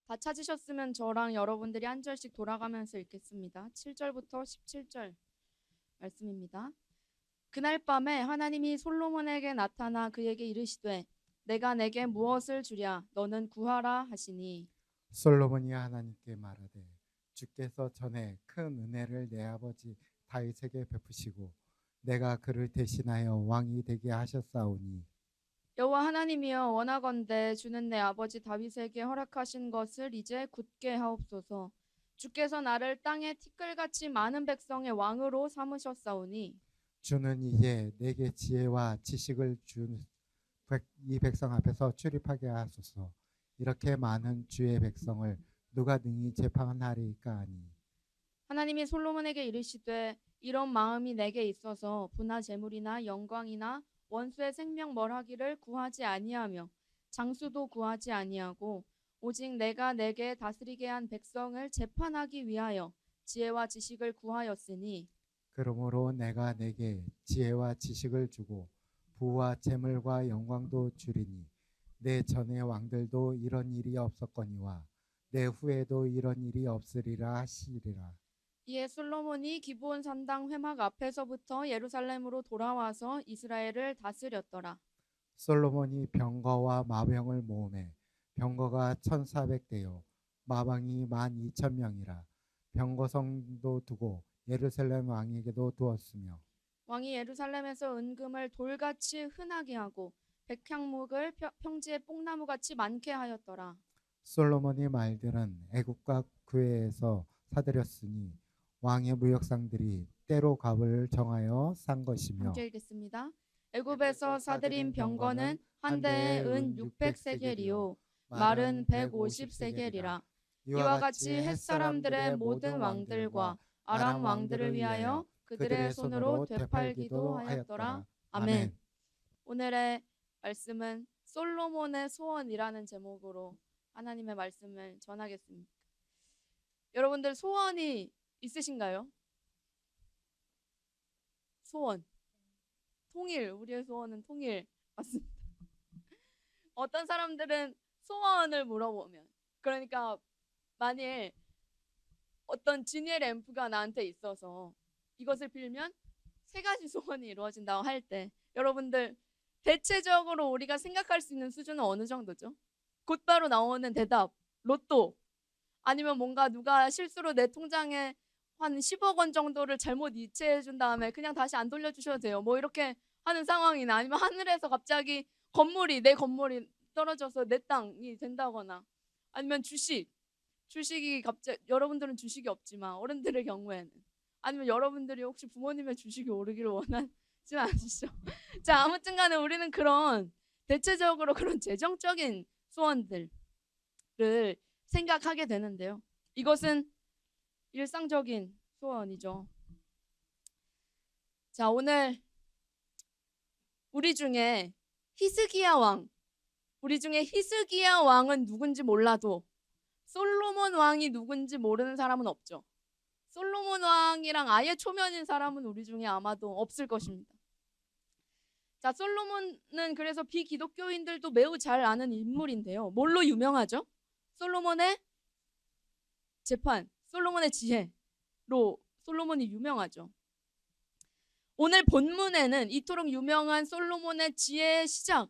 다 찾으셨으면 저랑 여러분들이 한 절씩 돌아가면서 읽겠습니다. 7절부터 17절 말씀입니다. 그날 밤에 하나님이 솔로몬에게 나타나 그에게 이르시되 내가 내게 무엇을 주랴 너는 구하라 하시니 솔로몬이 하나님께 말하되 주께서 전에 큰 은혜를 내 아버지 다윗에게 베푸시고 내가 그를 대신하여 왕이 되게 하셨사오니 여호와 하나님이여 원하건대 주는 내 아버지 다윗에게 허락하신 것을 이제 굳게 하옵소서. 주께서 나를 땅에 티끌같이 많은 백성의 왕으로 삼으셨사오니 주는 이제 내게 지혜와 지식을 준 이 백성 앞에서 출입하게 하소서. 이렇게 많은 주의 백성을 누가 능히 재판하리까 하니 하나님이 솔로몬에게 이르시되 이런 마음이 내게 있어서 부나 재물이나 영광이나 원수의 생명 멀하기를 구하지 아니하며 장수도 구하지 아니하고 오직 내가 내게 다스리게 한 백성을 재판하기 위하여 지혜와 지식을 구하였으니 그러므로 내가 내게 지혜와 지식을 주고 부와 재물과 영광도 주리니 내 전의 왕들도 이런 일이 없었거니와 내 후에도 이런 일이 없으리라 하시리라. 이에 솔로몬이 기브온 산당 회막 앞에서부터 예루살렘으로 돌아와서 이스라엘을 다스렸더라. 솔로몬이 병거와 마병을 모으매 병거가 1,400대요 마방이 12,000명이라. 병거성도 두고 예루살렘 왕에게도 두었으며 왕이 예루살렘에서 은금을 돌같이 흔하게 하고 백향목을 평지에 뽕나무같이 많게 하였더라. 솔로몬이 말들은 애국과 구해에서 사들였으니 왕의 무역상들이 때로 값을 정하여 산 것이며 함께 읽겠습니다. 애굽에서 사들인 병거는 한 대에 은 600세겔이요 말은 150세겔이라. 이와 같이 햇사람들의 모든 왕들과 아람 왕들을 위하여 그들의 손으로 되팔기도 하였더라. 아멘. 오늘의 말씀은 솔로몬의 소원이라는 제목으로 하나님의 말씀을 전하겠습니다. 여러분들 소원이 있으신가요? 소원. 통일. 우리의 소원은 통일. 맞습니다. 어떤 사람들은 소원을 물어보면 그러니까 만일 어떤 지니엘 앰프가 나한테 있어서 이것을 빌면 세 가지 소원이 이루어진다고 할 때 여러분들 대체적으로 우리가 생각할 수 있는 수준은 어느 정도죠? 곧바로 나오는 대답, 로또 아니면 뭔가 누가 실수로 내 통장에 한 10억 원 정도를 잘못 이체해 준 다음에 그냥 다시 안 돌려주셔도 돼요. 뭐 이렇게 하는 상황이나 아니면 하늘에서 갑자기 내 건물이 떨어져서 내 땅이 된다거나 아니면 주식이 갑자기 여러분들은 주식이 없지만 어른들의 경우에는 아니면 여러분들이 혹시 부모님의 주식이 오르기를 원하진 않으시죠? 자, 아무튼 간에 우리는 그런 대체적으로 그런 재정적인 소원들을 생각하게 되는데요. 이것은 일상적인 소원이죠. 자, 오늘 우리 중에 히스기야 왕은 누군지 몰라도 솔로몬 왕이 누군지 모르는 사람은 없죠. 솔로몬 왕이랑 아예 초면인 사람은 우리 중에 아마도 없을 것입니다. 자, 솔로몬은 그래서 비기독교인들도 매우 잘 아는 인물인데요. 뭘로 유명하죠? 솔로몬의 재판, 솔로몬의 지혜로 솔로몬이 유명하죠. 오늘 본문에는 이토록 유명한 솔로몬의 지혜의 시작,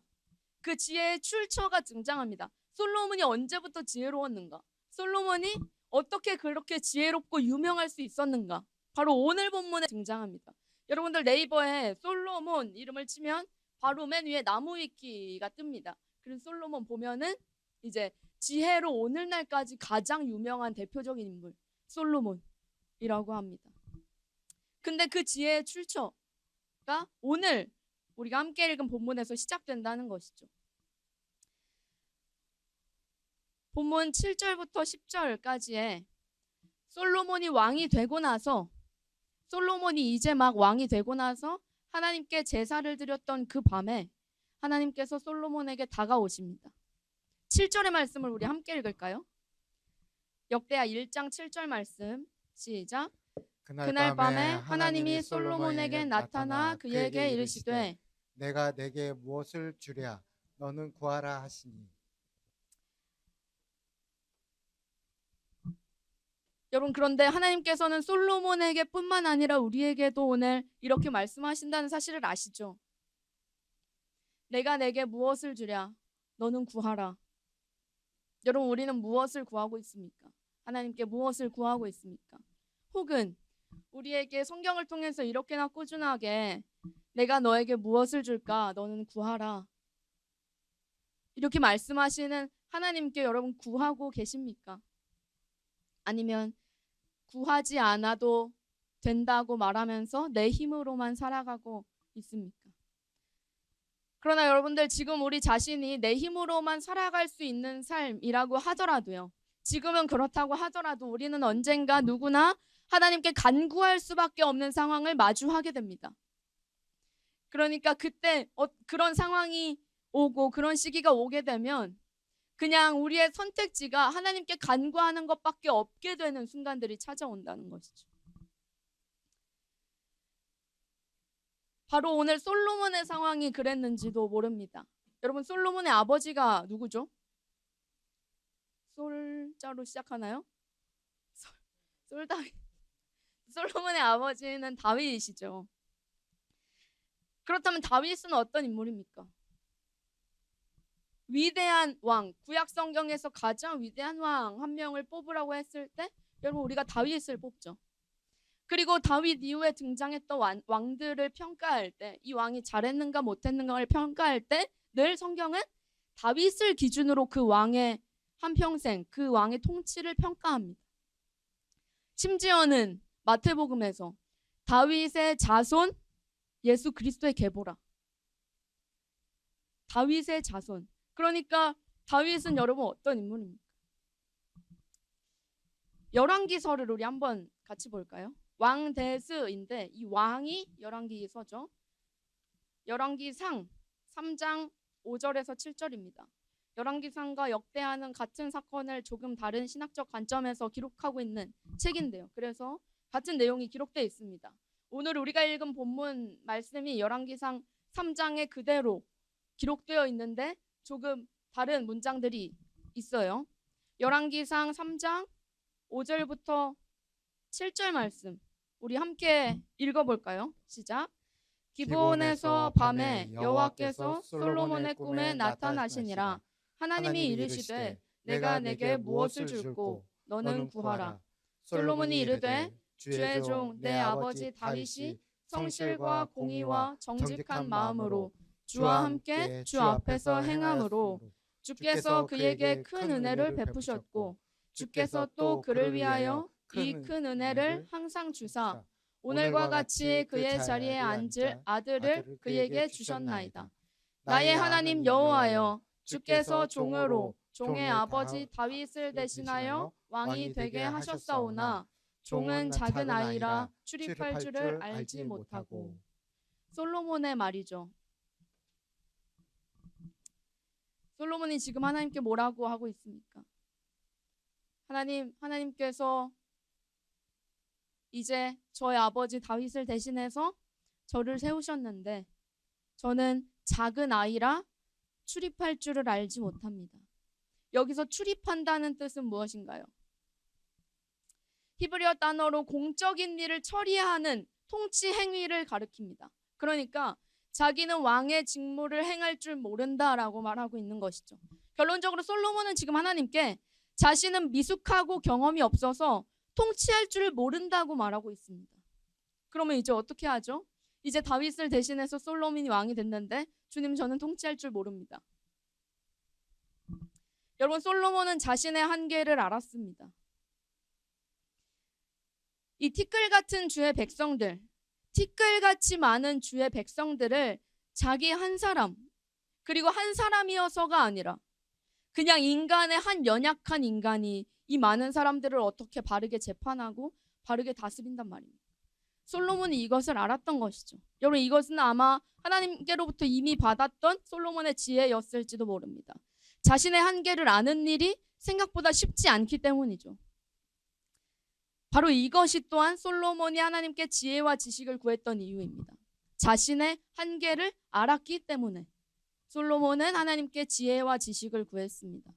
그 지혜의 출처가 등장합니다. 솔로몬이 언제부터 지혜로웠는가? 솔로몬이 어떻게 그렇게 지혜롭고 유명할 수 있었는가? 바로 오늘 본문에 등장합니다. 여러분들 네이버에 솔로몬 이름을 치면 바로 맨 위에 나무위키가 뜹니다. 그래서 솔로몬 보면은 이제 지혜로 오늘날까지 가장 유명한 대표적인 인물 솔로몬이라고 합니다. 근데 그 지혜의 출처가 오늘 우리가 함께 읽은 본문에서 시작된다는 것이죠. 본문 7절부터 10절까지에 솔로몬이 왕이 되고 나서 솔로몬이 이제 막 왕이 되고 나서 하나님께 제사를 드렸던 그 밤에 하나님께서 솔로몬에게 다가오십니다. 7절의 말씀을 우리 함께 읽을까요? 역대하 1장 7절 말씀 시작. 그날 밤에 하나님이 솔로몬에게 나타나 그에게 이르시되 내가 내게 무엇을 주랴 너는 구하라 하시니 여러분, 그런데 하나님께서는 솔로몬에게 뿐만 아니라 우리에게도 오늘 이렇게 말씀하신다는 사실을 아시죠? 내가 내게 무엇을 주랴? 너는 구하라. 여러분, 우리는 무엇을 구하고 있습니까? 하나님께 무엇을 구하고 있습니까? 혹은 우리에게 성경을 통해서 이렇게나 꾸준하게 내가 너에게 무엇을 줄까? 너는 구하라. 이렇게 말씀하시는 하나님께 여러분 구하고 계십니까? 아니면 구하지 않아도 된다고 말하면서 내 힘으로만 살아가고 있습니까? 그러나 여러분들, 지금 우리 자신이 내 힘으로만 살아갈 수 있는 삶이라고 하더라도요, 지금은 그렇다고 하더라도 우리는 언젠가 누구나 하나님께 간구할 수밖에 없는 상황을 마주하게 됩니다. 그러니까 그때 그런 상황이 오고 그런 시기가 오게 되면 그냥 우리의 선택지가 하나님께 간구하는 것밖에 없게 되는 순간들이 찾아온다는 것이죠. 바로 오늘 솔로몬의 상황이 그랬는지도 모릅니다. 여러분, 솔로몬의 아버지가 누구죠? 솔자로 시작하나요? 솔다윗. 솔로몬의 아버지는 다윗이시죠. 그렇다면 다윗은 어떤 인물입니까? 위대한 왕, 구약 성경에서 가장 위대한 왕 한 명을 뽑으라고 했을 때 여러분, 우리가 다윗을 뽑죠. 그리고 다윗 이후에 등장했던 왕들을 평가할 때, 이 왕이 잘했는가 못했는가를 평가할 때 늘 성경은 다윗을 기준으로 그 왕의 한평생, 그 왕의 통치를 평가합니다. 심지어는 마태복음에서 다윗의 자손 예수 그리스도의 계보라. 다윗의 자손. 그러니까 다윗은 여러분 어떤 인물입니까? 열왕기서를 우리 한번 같이 볼까요? 왕대스인데 이 왕이 열왕기서죠. 열왕기상 3장 5절에서 7절입니다. 열왕기상과 역대하는 같은 사건을 조금 다른 신학적 관점에서 기록하고 있는 책인데요. 그래서 같은 내용이 기록되어 있습니다. 오늘 우리가 읽은 본문 말씀이 열왕기상 3장에 그대로 기록되어 있는데 조금 다른 문장들이 있어요. 열왕기상 3장 5절부터 7절 말씀 우리 함께 읽어볼까요? 시작. 기브온에서 밤에 여호와께서 솔로몬의 꿈에 나타나시니라. 하나님이 이르시되 내가 내게 무엇을 줄고 너는 구하라. 솔로몬이 이르되 주의 종 내 아버지 다윗이 성실과 공의와 정직한 마음으로 주와 함께 주 앞에서 행함으로 주께서 그에게 큰 은혜를 베푸셨고 주께서 또 그를 위하여 이 큰 은혜를 항상 주사 오늘과 같이 그의 자리에 앉을 아들을 그에게 주셨나이다. 나의 하나님 여호와여, 주께서 종으로 종의 아버지 다윗을 대신하여 왕이 되게 하셨사오나 종은 작은 아이라 출입할 줄을 알지 못하고. 솔로몬의 말이죠. 솔로몬이 지금 하나님께 뭐라고 하고 있습니까? 하나님께서 이제 저의 아버지 다윗을 대신해서 저를 세우셨는데 저는 작은 아이라 출입할 줄을 알지 못합니다. 여기서 출입한다는 뜻은 무엇인가요? 히브리어 단어로 공적인 일을 처리하는 통치 행위를 가리킵니다. 그러니까 자기는 왕의 직무를 행할 줄 모른다라고 말하고 있는 것이죠. 결론적으로 솔로몬은 지금 하나님께 자신은 미숙하고 경험이 없어서 통치할 줄 모른다고 말하고 있습니다. 그러면 이제 어떻게 하죠? 이제 다윗을 대신해서 솔로몬이 왕이 됐는데 주님, 저는 통치할 줄 모릅니다. 여러분, 솔로몬은 자신의 한계를 알았습니다. 이 티끌 같은 주의 백성들, 티끌같이 많은 주의 백성들을 자기 한 사람, 그리고 한 사람이어서가 아니라 그냥 인간의 한 연약한 인간이 이 많은 사람들을 어떻게 바르게 재판하고 바르게 다스린단 말입니다. 솔로몬이 이것을 알았던 것이죠. 여러분, 이것은 아마 하나님께로부터 이미 받았던 솔로몬의 지혜였을지도 모릅니다. 자신의 한계를 아는 일이 생각보다 쉽지 않기 때문이죠. 바로 이것이 또한 솔로몬이 하나님께 지혜와 지식을 구했던 이유입니다. 자신의 한계를 알았기 때문에 솔로몬은 하나님께 지혜와 지식을 구했습니다.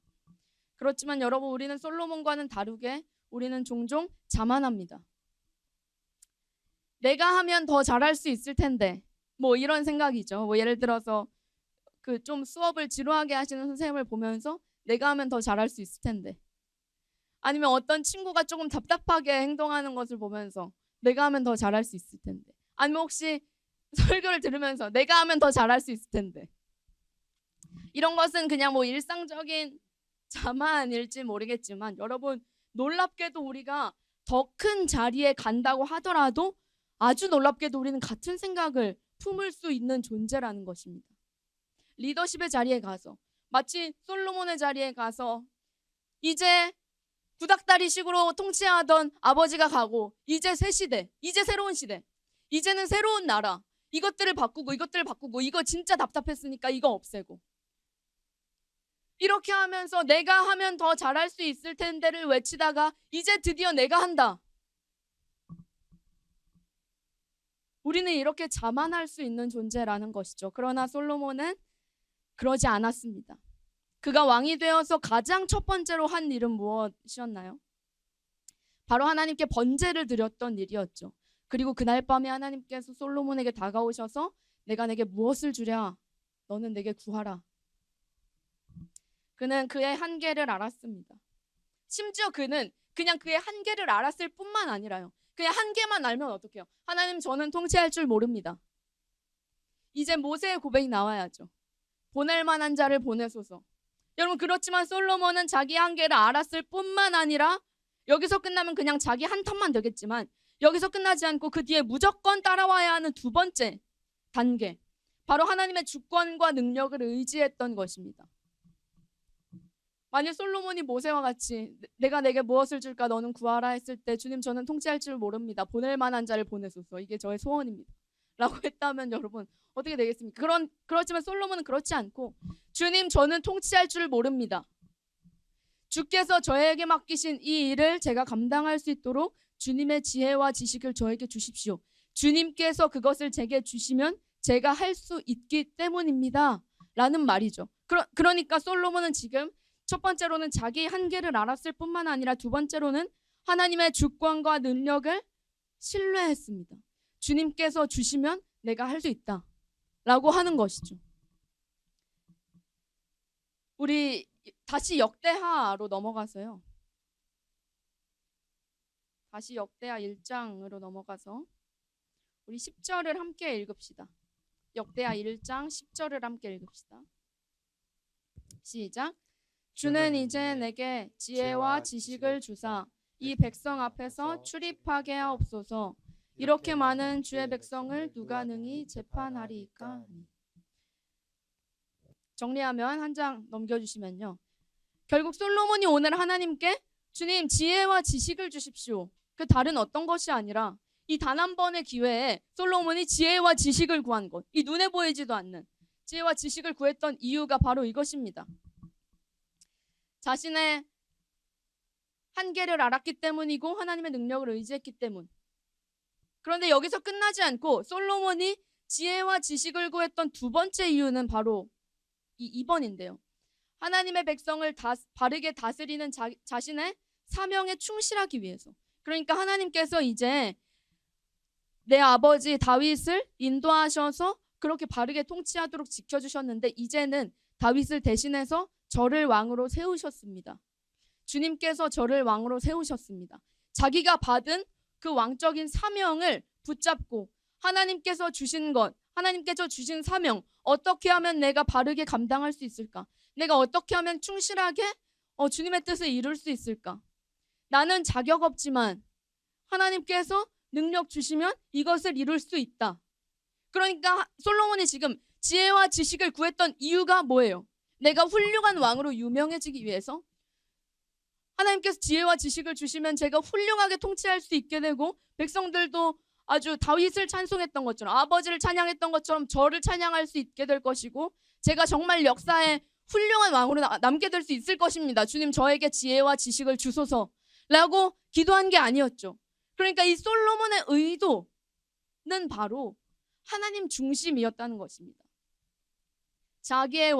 그렇지만 여러분, 우리는 솔로몬과는 다르게 우리는 종종 자만합니다. 내가 하면 더 잘할 수 있을 텐데, 뭐 이런 생각이죠. 뭐 예를 들어서 그 좀 수업을 지루하게 하시는 선생님을 보면서 내가 하면 더 잘할 수 있을 텐데, 아니면 어떤 친구가 조금 답답하게 행동하는 것을 보면서 내가 하면 더 잘할 수 있을 텐데, 아니면 혹시 설교를 들으면서 내가 하면 더 잘할 수 있을 텐데, 이런 것은 그냥 뭐 일상적인 자만일지 모르겠지만, 여러분 놀랍게도 우리가 더 큰 자리에 간다고 하더라도 아주 놀랍게도 우리는 같은 생각을 품을 수 있는 존재라는 것입니다. 리더십의 자리에 가서, 마치 솔로몬의 자리에 가서 이제 구닥다리식으로 통치하던 아버지가 가고 이제 새 시대, 이제 새로운 시대, 이제는 새로운 나라, 이것들을 바꾸고 이거 진짜 답답했으니까 이거 없애고, 이렇게 하면서 내가 하면 더 잘할 수 있을 텐데를 외치다가 이제 드디어 내가 한다. 우리는 이렇게 자만할 수 있는 존재라는 것이죠. 그러나 솔로몬은 그러지 않았습니다. 그가 왕이 되어서 가장 첫 번째로 한 일은 무엇이었나요? 바로 하나님께 번제를 드렸던 일이었죠. 그리고 그날 밤에 하나님께서 솔로몬에게 다가오셔서 내가 내게 무엇을 주랴? 너는 내게 구하라. 그는 그의 한계를 알았습니다. 심지어 그는 그냥 그의 한계를 알았을 뿐만 아니라요, 그냥 한계만 알면 어떡해요? 하나님, 저는 통치할 줄 모릅니다. 이제 모세의 고백이 나와야죠. 보낼 만한 자를 보내소서. 여러분, 그렇지만 솔로몬은 자기 한계를 알았을 뿐만 아니라, 여기서 끝나면 그냥 자기 한 턴만 되겠지만 여기서 끝나지 않고 그 뒤에 무조건 따라와야 하는 두 번째 단계, 바로 하나님의 주권과 능력을 의지했던 것입니다. 만약 솔로몬이 모세와 같이 내가 내게 무엇을 줄까 너는 구하라 했을 때, 주님, 저는 통치할 줄 모릅니다. 보낼 만한 자를 보내소서. 이게 저의 소원입니다. 라고 했다면 여러분 어떻게 되겠습니까? 그렇지만 솔로몬은 그렇지 않고, 주님, 저는 통치할 줄 모릅니다. 주께서 저에게 맡기신 이 일을 제가 감당할 수 있도록 주님의 지혜와 지식을 저에게 주십시오. 주님께서 그것을 제게 주시면 제가 할 수 있기 때문입니다. 라는 말이죠. 그러니까 솔로몬은 지금 첫 번째로는 자기 한계를 알았을 뿐만 아니라 두 번째로는 하나님의 주권과 능력을 신뢰했습니다. 주님께서 주시면 내가 할 수 있다 라고 하는 것이죠. 우리 다시 역대하로 넘어가서요, 다시 역대하 1장으로 넘어가서 우리 10절을 함께 읽읍시다. 역대하 1장 10절을 함께 읽읍시다. 시작. 주는 이제 내게 지혜와 지식을 주사 이 백성 앞에서 출입하게 하옵소서. 이렇게 많은 주의 백성을 누가 능히 재판하리이까. 정리하면 한 장 넘겨주시면요, 결국 솔로몬이 오늘 하나님께 주님, 지혜와 지식을 주십시오, 그 다른 어떤 것이 아니라 이 단 한 번의 기회에 솔로몬이 지혜와 지식을 구한 것, 이 눈에 보이지도 않는 지혜와 지식을 구했던 이유가 바로 이것입니다. 자신의 한계를 알았기 때문이고 하나님의 능력을 의지했기 때문. 그런데 여기서 끝나지 않고 솔로몬이 지혜와 지식을 구했던 두 번째 이유는 바로 이 2번인데요. 하나님의 백성을 바르게 다스리는 자신의 사명에 충실하기 위해서. 그러니까 하나님께서 이제 내 아버지 다윗을 인도하셔서 그렇게 바르게 통치하도록 지켜주셨는데, 이제는 다윗을 대신해서 저를 왕으로 세우셨습니다. 주님께서 저를 왕으로 세우셨습니다. 자기가 받은 그 왕적인 사명을 붙잡고 하나님께서 주신 것, 하나님께서 주신 사명, 어떻게 하면 내가 바르게 감당할 수 있을까? 내가 어떻게 하면 충실하게 주님의 뜻을 이룰 수 있을까? 나는 자격 없지만 하나님께서 능력 주시면 이것을 이룰 수 있다. 그러니까 솔로몬이 지금 지혜와 지식을 구했던 이유가 뭐예요? 내가 훌륭한 왕으로 유명해지기 위해서, 하나님께서 지혜와 지식을 주시면 제가 훌륭하게 통치할 수 있게 되고, 백성들도 아주 다윗을 찬송했던 것처럼, 아버지를 찬양했던 것처럼 저를 찬양할 수 있게 될 것이고, 제가 정말 역사에 훌륭한 왕으로 남게 될 수 있을 것입니다. 주님, 저에게 지혜와 지식을 주소서라고 기도한 게 아니었죠. 그러니까 이 솔로몬의 의도는 바로 하나님 중심이었다는 것입니다. 자기의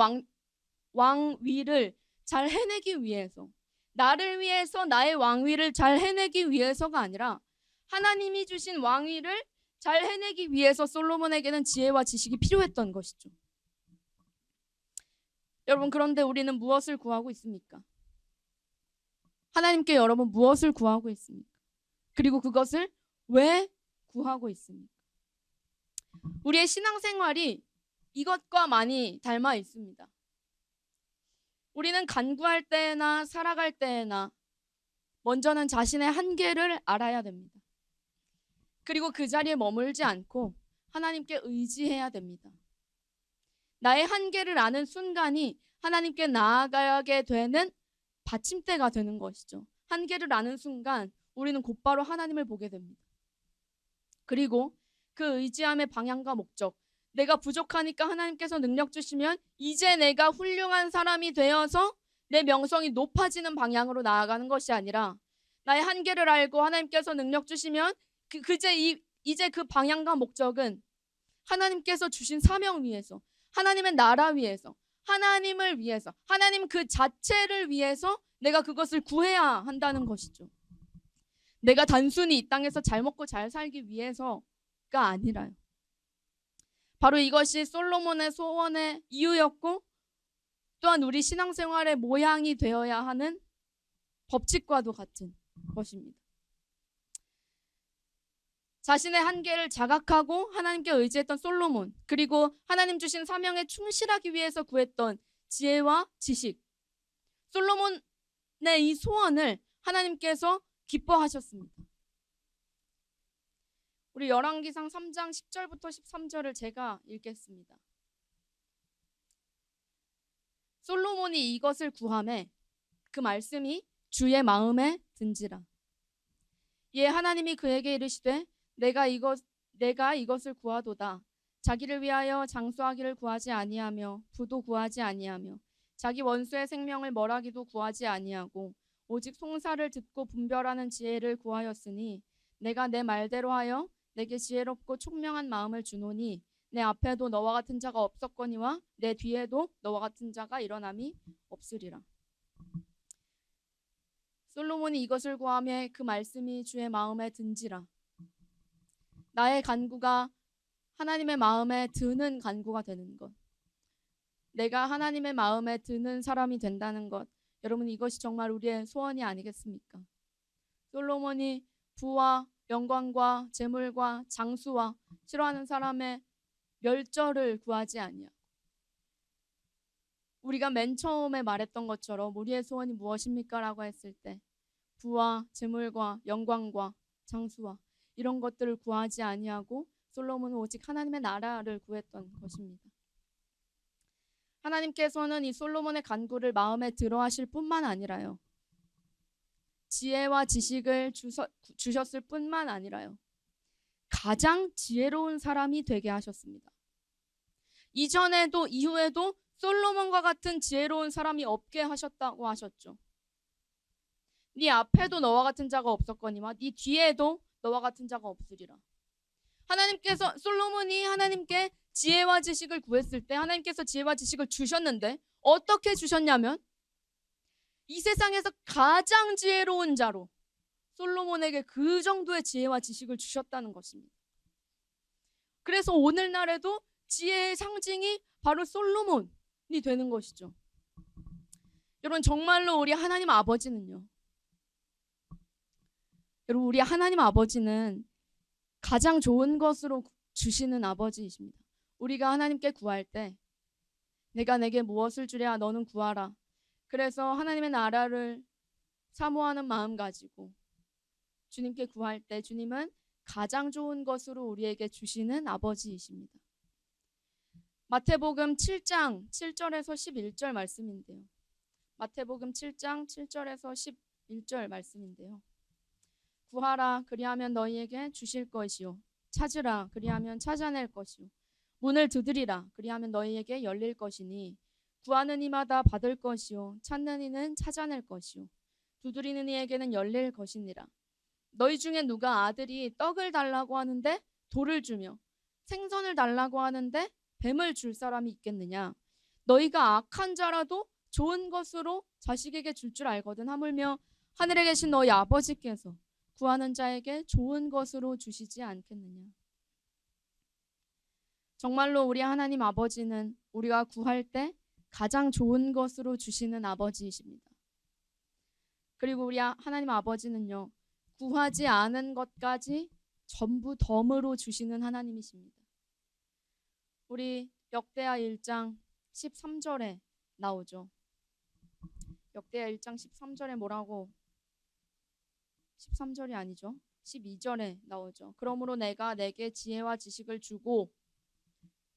왕위를 잘 해내기 위해서, 나를 위해서 나의 왕위를 잘 해내기 위해서가 아니라 하나님이 주신 왕위를 잘 해내기 위해서 솔로몬에게는 지혜와 지식이 필요했던 것이죠. 여러분, 그런데 우리는 무엇을 구하고 있습니까? 하나님께 여러분 무엇을 구하고 있습니까? 그리고 그것을 왜 구하고 있습니까? 우리의 신앙생활이 이것과 많이 닮아 있습니다. 우리는 간구할 때나 살아갈 때나 먼저는 자신의 한계를 알아야 됩니다. 그리고 그 자리에 머물지 않고 하나님께 의지해야 됩니다. 나의 한계를 아는 순간이 하나님께 나아가게 되는 받침대가 되는 것이죠. 한계를 아는 순간 우리는 곧바로 하나님을 보게 됩니다. 그리고 그 의지함의 방향과 목적, 내가 부족하니까 하나님께서 능력 주시면 이제 내가 훌륭한 사람이 되어서 내 명성이 높아지는 방향으로 나아가는 것이 아니라 나의 한계를 알고 하나님께서 능력 주시면 이제 그 방향과 목적은 하나님께서 주신 사명 위해서, 하나님의 나라 위해서, 하나님을 위해서, 하나님 그 자체를 위해서 내가 그것을 구해야 한다는 것이죠. 내가 단순히 이 땅에서 잘 먹고 잘 살기 위해서가 아니라요. 바로 이것이 솔로몬의 소원의 이유였고, 또한 우리 신앙생활의 모양이 되어야 하는 법칙과도 같은 것입니다. 자신의 한계를 자각하고 하나님께 의지했던 솔로몬, 그리고 하나님 주신 사명에 충실하기 위해서 구했던 지혜와 지식, 솔로몬의 이 소원을 하나님께서 기뻐하셨습니다. 우리 열왕기상 3장 10절부터 13절을 제가 읽겠습니다. 솔로몬이 이것을 구하매 그 말씀이 주의 마음에 든지라. 이에 하나님이 그에게 이르시되 내가 이것을 구하도다. 자기를 위하여 장수하기를 구하지 아니하며 부도 구하지 아니하며 자기 원수의 생명을 멸하기도 구하지 아니하고 오직 송사를 듣고 분별하는 지혜를 구하였으니 내가 내 말대로 하여 내게 지혜롭고 총명한 마음을 주노니 내 앞에도 너와 같은 자가 없었거니와 내 뒤에도 너와 같은 자가 일어남이 없으리라. 솔로몬이 이것을 구하며 그 말씀이 주의 마음에 든지라. 나의 간구가 하나님의 마음에 드는 간구가 되는 것, 내가 하나님의 마음에 드는 사람이 된다는 것, 여러분 이것이 정말 우리의 소원이 아니겠습니까? 솔로몬이 부와 영광과 재물과 장수와 싫어하는 사람의 멸절을 구하지 아니하고, 우리가 맨 처음에 말했던 것처럼 우리의 소원이 무엇입니까? 라고 했을 때 부와 재물과 영광과 장수와 이런 것들을 구하지 아니하고 솔로몬은 오직 하나님의 나라를 구했던 것입니다. 하나님께서는 이 솔로몬의 간구를 마음에 들어 하실 뿐만 아니라요, 지혜와 지식을 주셨을 뿐만 아니라요, 가장 지혜로운 사람이 되게 하셨습니다. 이전에도 이후에도 솔로몬과 같은 지혜로운 사람이 없게 하셨다고 하셨죠. 네 앞에도 너와 같은 자가 없었거니와 네 뒤에도 너와 같은 자가 없으리라. 하나님께서, 솔로몬이 하나님께 지혜와 지식을 구했을 때 하나님께서 지혜와 지식을 주셨는데 어떻게 주셨냐면 이 세상에서 가장 지혜로운 자로 솔로몬에게 그 정도의 지혜와 지식을 주셨다는 것입니다. 그래서 오늘날에도 지혜의 상징이 바로 솔로몬이 되는 것이죠. 여러분, 정말로 우리 하나님 아버지는요, 여러분 우리 하나님 아버지는 가장 좋은 것으로 주시는 아버지이십니다. 우리가 하나님께 구할 때 내가 내게 무엇을 주랴 너는 구하라. 그래서 하나님의 나라를 사모하는 마음 가지고 주님께 구할 때 주님은 가장 좋은 것으로 우리에게 주시는 아버지이십니다. 마태복음 7장 7절에서 11절 말씀인데요. 마태복음 7장 7절에서 11절 말씀인데요. 구하라 그리하면 너희에게 주실 것이요, 찾으라 그리하면 찾아낼 것이요, 문을 두드리라 그리하면 너희에게 열릴 것이니 구하는 이마다 받을 것이요, 찾는 이는 찾아낼 것이요, 두드리는 이에게는 열릴 것이니라. 너희 중에 누가 아들이 떡을 달라고 하는데 돌을 주며 생선을 달라고 하는데 뱀을 줄 사람이 있겠느냐? 너희가 악한 자라도 좋은 것으로 자식에게 줄 줄 알거든. 하물며 하늘에 계신 너희 아버지께서 구하는 자에게 좋은 것으로 주시지 않겠느냐. 정말로 우리 하나님 아버지는 우리가 구할 때 가장 좋은 것으로 주시는 아버지이십니다. 그리고 우리 하나님 아버지는요, 구하지 않은 것까지 전부 덤으로 주시는 하나님이십니다. 우리 역대하 1장 13절에 나오죠. 역대하 1장 13절에 뭐라고? 13절이 아니죠. 12절에 나오죠. 그러므로 내가 내게 지혜와 지식을 주고,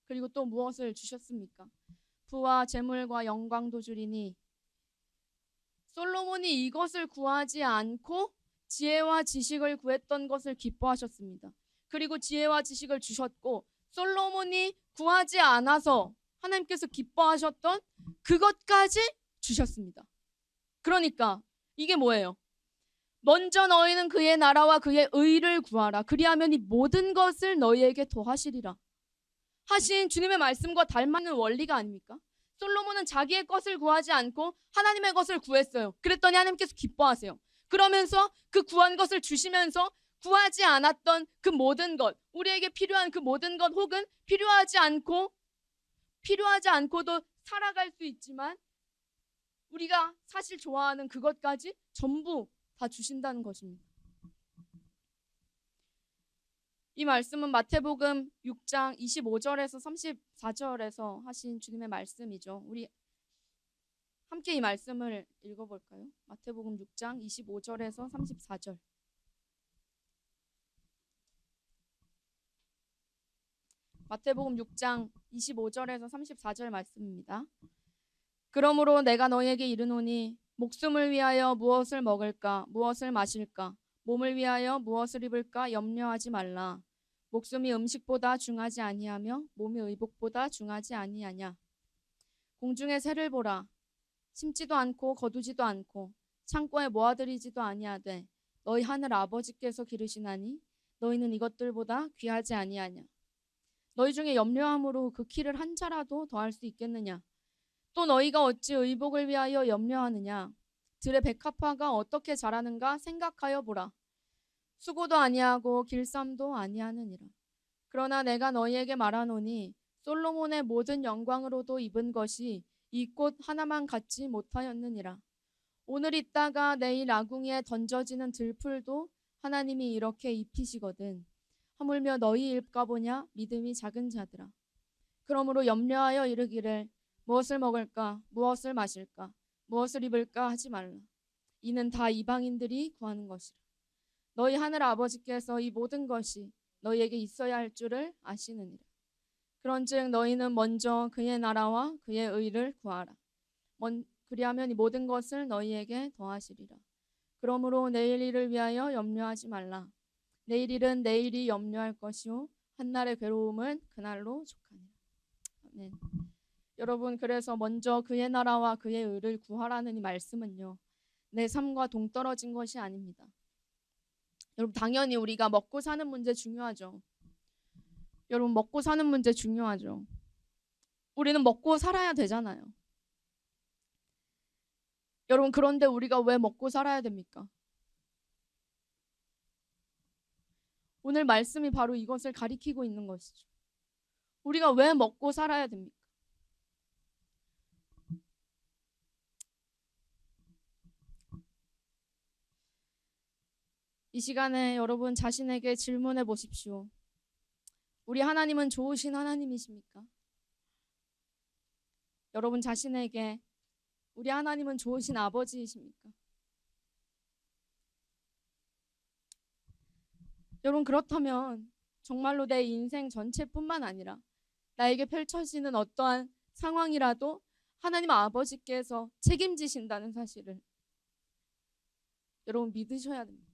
그리고 또 무엇을 주셨습니까? 부와 재물과 영광도 주리니. 솔로몬이 이것을 구하지 않고 지혜와 지식을 구했던 것을 기뻐하셨습니다. 그리고 지혜와 지식을 주셨고, 솔로몬이 구하지 않아서 하나님께서 기뻐하셨던 그것까지 주셨습니다. 그러니까 이게 뭐예요? 먼저 너희는 그의 나라와 그의 의를 구하라. 그리하면 이 모든 것을 너희에게 더하시리라. 하신 주님의 말씀과 닮아있는 원리가 아닙니까? 솔로몬은 자기의 것을 구하지 않고 하나님의 것을 구했어요. 그랬더니 하나님께서 기뻐하세요. 그러면서 그 구한 것을 주시면서 구하지 않았던 그 모든 것, 우리에게 필요한 그 모든 것, 혹은 필요하지 않고도 살아갈 수 있지만 우리가 사실 좋아하는 그것까지 전부 다 주신다는 것입니다. 이 말씀은 마태복음 6장 25절에서 34절에서 하신 주님의 말씀이죠. 우리 함께 이 말씀을 읽어볼까요? 마태복음 6장 25절에서 34절. 마태복음 6장 25절에서 34절 말씀입니다. 그러므로 내가 너희에게 이르노니 목숨을 위하여 무엇을 먹을까 무엇을 마실까 몸을 위하여 무엇을 입을까 염려하지 말라. 목숨이 음식보다 중하지 아니하며 몸이 의복보다 중하지 아니하냐. 공중의 새를 보라. 심지도 않고 거두지도 않고 창고에 모아들이지도 아니하되 너희 하늘 아버지께서 기르시나니 너희는 이것들보다 귀하지 아니하냐. 너희 중에 염려함으로 그 키를 한 자라도 더할 수 있겠느냐. 또 너희가 어찌 의복을 위하여 염려하느냐. 들의 백합화가 어떻게 자라는가 생각하여 보라. 수고도 아니하고 길쌈도 아니하느니라. 그러나 내가 너희에게 말하노니 솔로몬의 모든 영광으로도 입은 것이 이 꽃 하나만 갖지 못하였느니라. 오늘 있다가 내일 아궁이에 던져지는 들풀도 하나님이 이렇게 입히시거든. 하물며 너희 일까 보냐 믿음이 작은 자들아. 그러므로 염려하여 이르기를 무엇을 먹을까 무엇을 마실까 무엇을 입을까 하지 말라. 이는 다 이방인들이 구하는 것이라. 너희 하늘 아버지께서 이 모든 것이 너희에게 있어야 할 줄을 아시느니라. 그런즉 너희는 먼저 그의 나라와 그의 의를 구하라. 그리하면 이 모든 것을 너희에게 더하시리라. 그러므로 내일 일을 위하여 염려하지 말라. 내일 일은 내일이 염려할 것이요 한날의 괴로움은 그날로 족하니라. 아멘. 여러분, 그래서 먼저 그의 나라와 그의 의를 구하라는 이 말씀은요, 내 삶과 동떨어진 것이 아닙니다. 여러분, 당연히 우리가 먹고 사는 문제 중요하죠. 여러분, 먹고 사는 문제 중요하죠. 우리는 먹고 살아야 되잖아요. 여러분, 그런데 우리가 왜 먹고 살아야 됩니까? 오늘 말씀이 바로 이것을 가리키고 있는 것이죠. 우리가 왜 먹고 살아야 됩니까? 이 시간에 여러분 자신에게 질문해 보십시오. 우리 하나님은 좋으신 하나님이십니까? 여러분 자신에게 우리 하나님은 좋으신 아버지이십니까? 여러분, 그렇다면 정말로 내 인생 전체뿐만 아니라 나에게 펼쳐지는 어떠한 상황이라도 하나님 아버지께서 책임지신다는 사실을 여러분 믿으셔야 됩니다.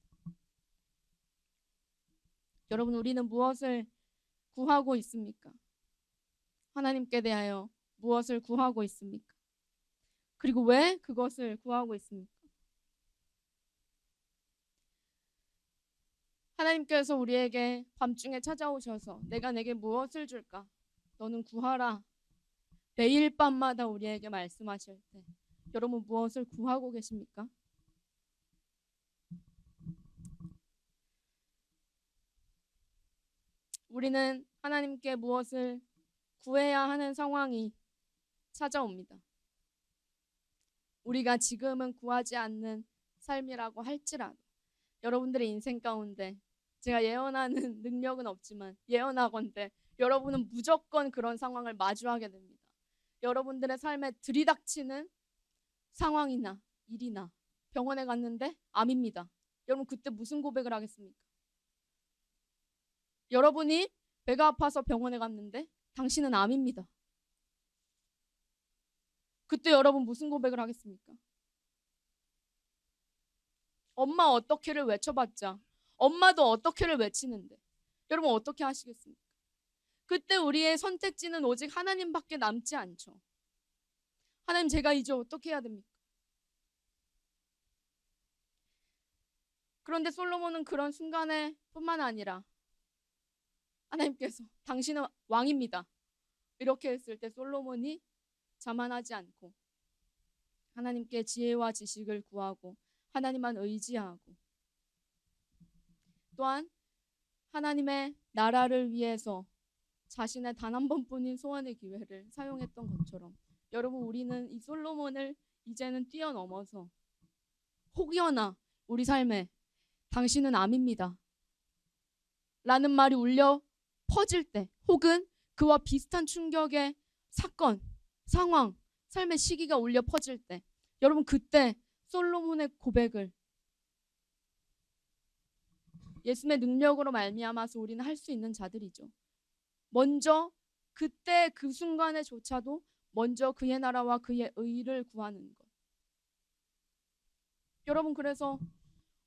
여러분, 우리는 무엇을 구하고 있습니까? 하나님께 대하여 무엇을 구하고 있습니까? 그리고 왜 그것을 구하고 있습니까? 하나님께서 우리에게 밤중에 찾아오셔서 내가 내게 무엇을 줄까? 너는 구하라. 매일 밤마다 우리에게 말씀하실 때 여러분 무엇을 구하고 계십니까? 우리는 하나님께 무엇을 구해야 하는 상황이 찾아옵니다. 우리가 지금은 구하지 않는 삶이라고 할지라도 여러분들의 인생 가운데 제가 예언하는 능력은 없지만 예언하건대 여러분은 무조건 그런 상황을 마주하게 됩니다. 여러분들의 삶에 들이닥치는 상황이나 일이나 병원에 갔는데 암입니다. 여러분 그때 무슨 고백을 하겠습니까? 여러분이 배가 아파서 병원에 갔는데 당신은 암입니다. 그때 여러분 무슨 고백을 하겠습니까? 엄마 어떻게를 외쳐봤자 엄마도 어떻게를 외치는데 여러분 어떻게 하시겠습니까? 그때 우리의 선택지는 오직 하나님밖에 남지 않죠. 하나님 제가 이제 어떻게 해야 됩니까? 그런데 솔로몬은 그런 순간에 뿐만 아니라 하나님께서 당신은 왕입니다. 이렇게 했을 때 솔로몬이 자만하지 않고 하나님께 지혜와 지식을 구하고 하나님만 의지하고 또한 하나님의 나라를 위해서 자신의 단 한 번뿐인 소원의 기회를 사용했던 것처럼 여러분 우리는 이 솔로몬을 이제는 뛰어넘어서 혹여나 우리 삶에 당신은 암입니다 라는 말이 울려 퍼질 때 혹은 그와 비슷한 충격의 사건, 상황, 삶의 시기가 울려 퍼질 때 여러분 그때 솔로몬의 고백을 예수님의 능력으로 말미암아서 우리는 할 수 있는 자들이죠. 먼저 그때 그 순간에조차도 먼저 그의 나라와 그의 의를 구하는 것. 여러분 그래서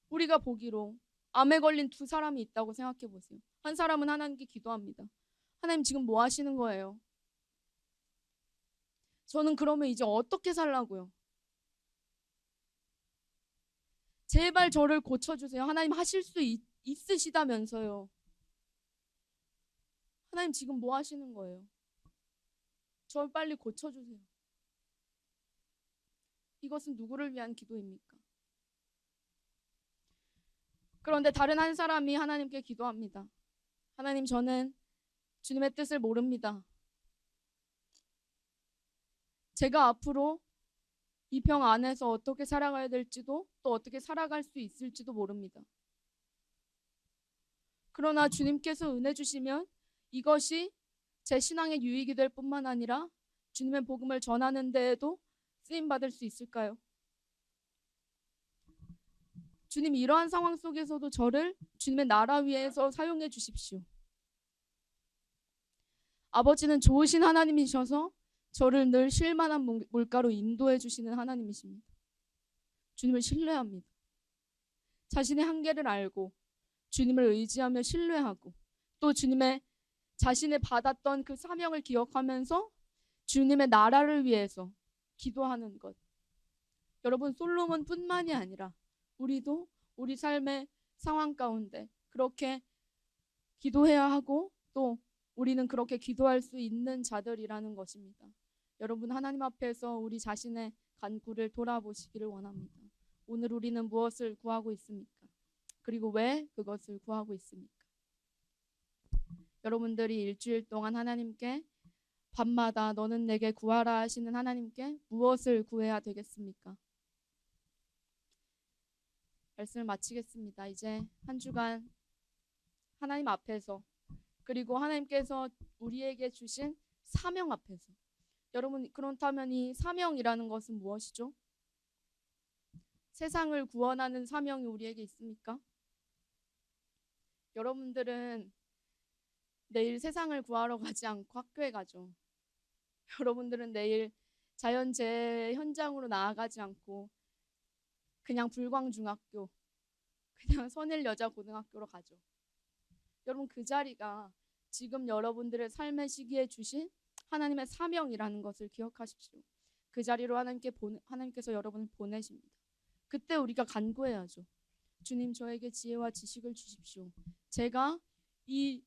우리가 보기로 암에 걸린 두 사람이 있다고 생각해 보세요. 한 사람은 하나님께 기도합니다. 하나님 지금 뭐 하시는 거예요? 저는 그러면 이제 어떻게 살라고요? 제발 저를 고쳐주세요. 하나님 하실 수 있으시다면서요. 하나님 지금 뭐 하시는 거예요? 저 빨리 고쳐주세요. 이것은 누구를 위한 기도입니까? 그런데 다른 한 사람이 하나님께 기도합니다. 하나님 저는 주님의 뜻을 모릅니다. 제가 앞으로 이 병 안에서 어떻게 살아가야 될지도 또 어떻게 살아갈 수 있을지도 모릅니다. 그러나 주님께서 은혜 주시면 이것이 제 신앙의 유익이 될 뿐만 아니라 주님의 복음을 전하는 데에도 쓰임 받을 수 있을까요? 주님 이러한 상황 속에서도 저를 주님의 나라 위에서 사용해 주십시오. 아버지는 좋으신 하나님이셔서 저를 늘 쉴만한 물가로 인도해 주시는 하나님이십니다. 주님을 신뢰합니다. 자신의 한계를 알고 주님을 의지하며 신뢰하고 또 주님의 자신의 받았던 그 사명을 기억하면서 주님의 나라를 위해서 기도하는 것. 여러분 솔로몬뿐만이 아니라 우리도 우리 삶의 상황 가운데 그렇게 기도해야 하고 또 우리는 그렇게 기도할 수 있는 자들이라는 것입니다. 여러분 하나님 앞에서 우리 자신의 간구를 돌아보시기를 원합니다. 오늘 우리는 무엇을 구하고 있습니까? 그리고 왜 그것을 구하고 있습니까? 여러분들이 일주일 동안 하나님께 밤마다 너는 내게 구하라 하시는 하나님께 무엇을 구해야 되겠습니까? 말씀을 마치겠습니다. 이제 한 주간 하나님 앞에서 그리고 하나님께서 우리에게 주신 사명 앞에서 여러분 그렇다면 이 사명이라는 것은 무엇이죠? 세상을 구원하는 사명이 우리에게 있습니까? 여러분들은 내일 세상을 구하러 가지 않고 학교에 가죠. 여러분들은 내일 자연재해 현장으로 나아가지 않고 그냥 불광중학교, 그냥 선일여자고등학교로 가죠. 여러분 그 자리가 지금 여러분들의 삶의 시기에 주신 하나님의 사명이라는 것을 기억하십시오. 그 자리로 하나님께서 여러분을 보내십니다. 그때 우리가 간구해야죠. 주님 저에게 지혜와 지식을 주십시오. 제가 이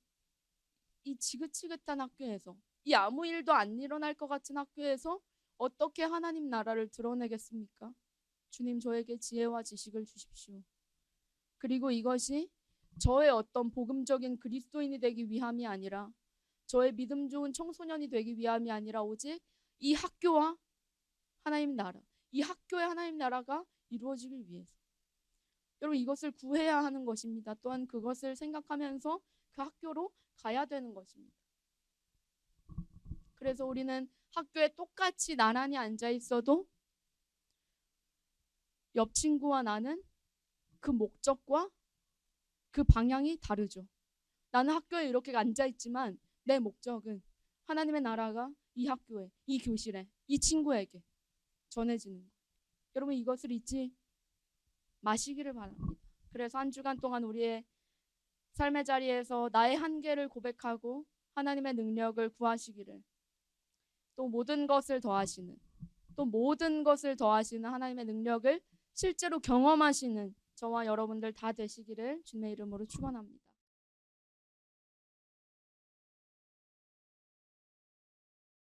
지긋지긋한 학교에서 이 아무 일도 안 일어날 것 같은 학교에서 어떻게 하나님 나라를 드러내겠습니까? 주님, 저에게 지혜와 지식을 주십시오. 그리고 이것이 저의 어떤 복음적인 그리스도인이 되기 위함이 아니라, 저의 믿음 좋은 청소년이 되기 위함이 아니라, 오직 이 학교와 하나님 나라, 이 학교의 하나님 나라가 이루어지길 위해서. 여러분, 이것을 구해야 하는 것입니다. 또한 그것을 생각하면서 그 학교로 가야 되는 것입니다. 그래서 우리는 학교에 똑같이 나란히 앉아 있어도 옆 친구와 나는 그 목적과 그 방향이 다르죠. 나는 학교에 이렇게 앉아 있지만 내 목적은 하나님의 나라가 이 학교에, 이 교실에, 이 친구에게 전해지는 것. 여러분, 이것을 잊지 마시기를 바랍니다. 그래서 한 주간 동안 우리의 삶의 자리에서 나의 한계를 고백하고 하나님의 능력을 구하시기를, 또 모든 것을 더하시는 하나님의 능력을 실제로 경험하시는 저와 여러분들 다 되시기를 주님의 이름으로 축원합니다.